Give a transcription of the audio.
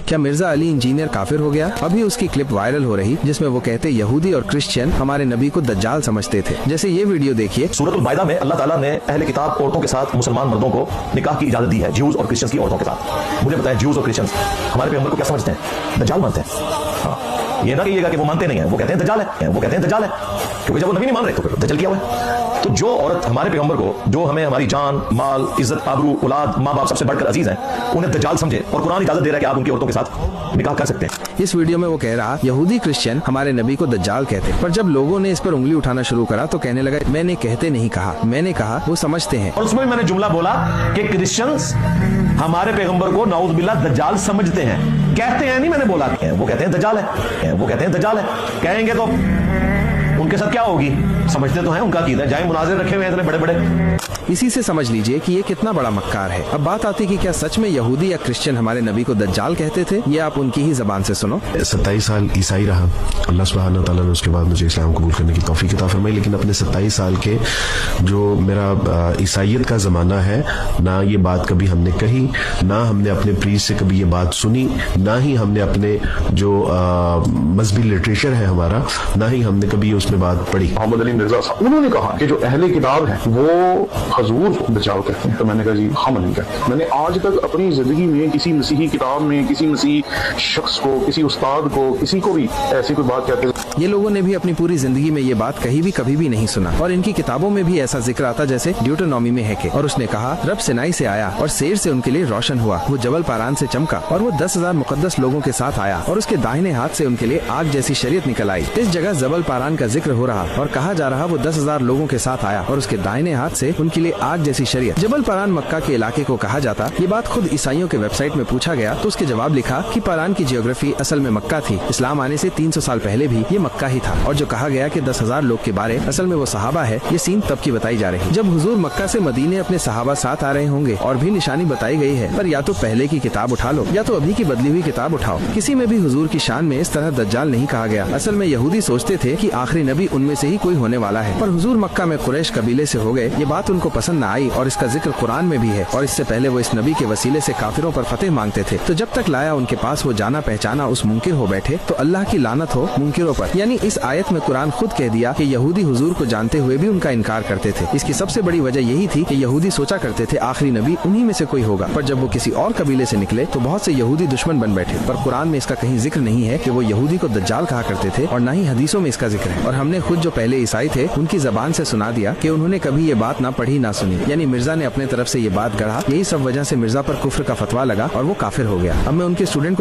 क्या मिर्जा अली इंजीनियर काफिर हो गया? अभी उसकी क्लिप वायरल हो रही जिसमें वो कहते यहूदी और क्रिश्चियन हमारे नबी को दज्जाल समझते थे। जैसे ये वीडियो देखिए। सूरतुल माइदा में अल्लाह ताला ने अहले किताब औरतों के साथ मुसलमान मर्दों को निकाह की इजाजत दी है, ज्यूज और क्रिश्चियंस की औरतों के साथ। मुझे बताएं, ज्यूज और क्रिश्चियंस हमारे पैगंबर को क्या समझते हैं? दज्जाल मानते हैं। हाँ, ये ना कहिएगा कि वो मानते नहीं है, वो कहते हैं दज्जाल है, वो कहते हैं दज्जाल है, क्योंकि जब वो नबी नहीं मान रहे तो फिर दज्जाल क्या हुआ है? तो जो औरत हमारे पैगंबर को, जो हमें हमारी जान, माल, इज्जत, आबरू, औलाद, माँ बाप सबसे बढ़कर अजीज हैं, उन्हें दज्जाल समझे और कुरान इजाजत दे रहा है कि आप उनकी औरतों के साथ निकाह कर सकते हैं। इस वीडियो में वो कह रहा यहूदी क्रिश्चियन हमारे नबी को दज्जाल कहते, पर जब लोगों ने इस पर उंगली उठाना शुरू करा तो कहने लगा मैंने कहते नहीं कहा, मैंने कहा वो समझते हैं। और उसमें मैंने जुमला बोला कि क्रिश्चियंस हमारे पैगंबर को नाउज़ बिल्लाह दज्जाल समझते हैं, कहते हैं नहीं, मैंने बोला वो कहते हैं दज्जाल है, वो कहते हैं दज्जाल है। कहेंगे तो उनके साथ क्या होगी? समझते तो हैं, उनका कीदा है, जाए मुनाज़िर रखे हुए हैं इतने बड़े बड़े। इसी से समझ लीजिए कि ये कितना बड़ा मक्कार है। अब बात आती कि क्या सच में यहूदी या क्रिश्चियन हमारे नबी को दज्जाल कहते थे? ये आप उनकी ही जबान से सुनो। 27 साल ईसाई रहा, अल्लाह सुब्हानहू तआला ने उसके बाद मुझे इस्लाम कबूल करने की तौफीक अता फरमाई, लेकिन अपने 27 साल के जो मेरा ईसाइयत का ज़माना है, ना ये बात कभी हमने कही, ना हमने अपने प्रीस्ट से कभी ये बात सुनी, ना ही हमने अपने जो मजहबी लिटरेचर है हमारा, ना ही हमने कभी उसमें बात पढ़ी। मोहम्मद अली मिर्जा साहब उन्होंने कहा कि जो अहले किताब है वो हजूर को दज्जाल कहते हैं, तो मैंने कहा जी हम नहीं कहते। मैंने आज तक अपनी जिंदगी में किसी मसीही किताब में, किसी मसीही शख्स को, किसी उस्ताद को, किसी को भी ऐसी कोई बात कहते। ये लोगों ने भी अपनी पूरी जिंदगी में ये बात कभी भी नहीं सुना, और इनकी किताबों में भी ऐसा जिक्र आता जैसे ड्यूटोनॉमी में है कि और उसने कहा रब सिनाई से आया और शेर से उनके लिए रोशन हुआ, वो जबल पारान से चमका और वो 10,000 मुकद्दस लोगों के साथ आया और उसके दाहिने हाथ से उनके लिए आग जैसी शरीयत निकल आई। इस जगह जबल पारान का जिक्र हो रहा और कहा जा रहा वो 10,000 लोगों के साथ आया और उसके दाहिने हाथ से उनके लिए आग जैसी शरीयत। जबल पारान मक्का के इलाके को कहा जाता। ये बात खुद ईसाइयों के वेबसाइट में पूछा गया तो उसके जवाब लिखा कि पारान की जियोग्राफी असल में मक्का थी, इस्लाम आने से 300 साल पहले भी ये मक्का ही था, और जो कहा गया कि 10,000 लोग के बारे असल में वो सहाबा है, ये सीन तब की बताई जा रही जब हुजूर मक्का से मदीने अपने सहाबा साथ आ रहे होंगे, और भी निशानी बताई गई है, पर या तो पहले की किताब उठा लो या तो अभी की बदली हुई किताब उठाओ, किसी में भी हुजूर की शान में इस तरह दज्जाल नहीं कहा गया। असल में यहूदी सोचते थे कि आखिरी नबी उनमें से ही कोई होने वाला है, पर हुजूर मक्का में कुरैश कबीले से हो गए, ये बात उनको पसंद न आई और इसका जिक्र कुरान में भी है, और इससे पहले वो इस नबी के वसीले से काफिरों पर फतेह मांगते थे। तो जब तक लाया उनके पास वो जाना पहचाना उस मुनकिर हो बैठे, तो अल्लाह की लानत हो मुनकिरों पर। यानी इस आयत में कुरान खुद कह दिया कि यहूदी हुजूर को जानते हुए भी उनका इनकार करते थे। इसकी सबसे बड़ी वजह यही थी कि यहूदी सोचा करते थे आखिरी नबी उन्हीं में से कोई होगा, पर जब वो किसी और कबीले से निकले तो बहुत से यहूदी दुश्मन बन बैठे। पर कुरान में इसका कहीं जिक्र नहीं है कि वो यहूदी को दज्जाल कहा करते थे, और न ही हदीसों में इसका जिक्र है। और हमने खुद जो पहले ईसाई थे उनकी जबान से सुना दिया कि उन्होंने कभी ये बात ना पढ़ी ना सुनी, यानी मिर्जा ने अपने तरफ से ये बात गढ़ा। यही सब वजह से मिर्जा पर कुफ्र का फतवा लगा और वो काफिर हो गया। अब मैं उनके स्टूडेंट को